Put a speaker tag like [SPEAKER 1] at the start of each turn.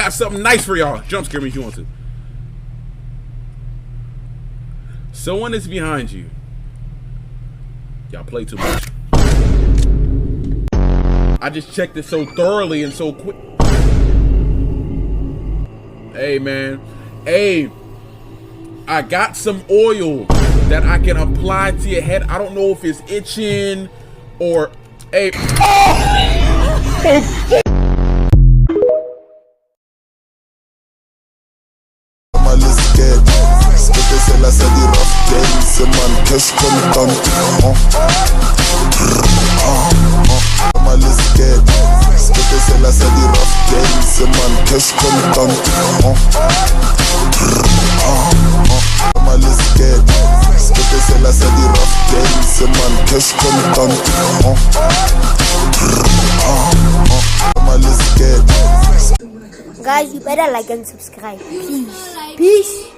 [SPEAKER 1] got something nice for y'all. Jump scare me if you want to. Someone is behind you. Y'all play too much. I just checked it so thoroughly and so quick. Hey, man. Hey, I got some oil that I can apply to your head. I don't know if it's itching or... Hey. Oh!
[SPEAKER 2] La c'est du rough game, c'est man cash content. Mal is scared. C'est la c'est du rough game, c'est man cash content. Mal is scared. C'est la c'est du rough game, c'est man cash content. Mal is scared.
[SPEAKER 3] Guys, you better like and subscribe, please. Peace.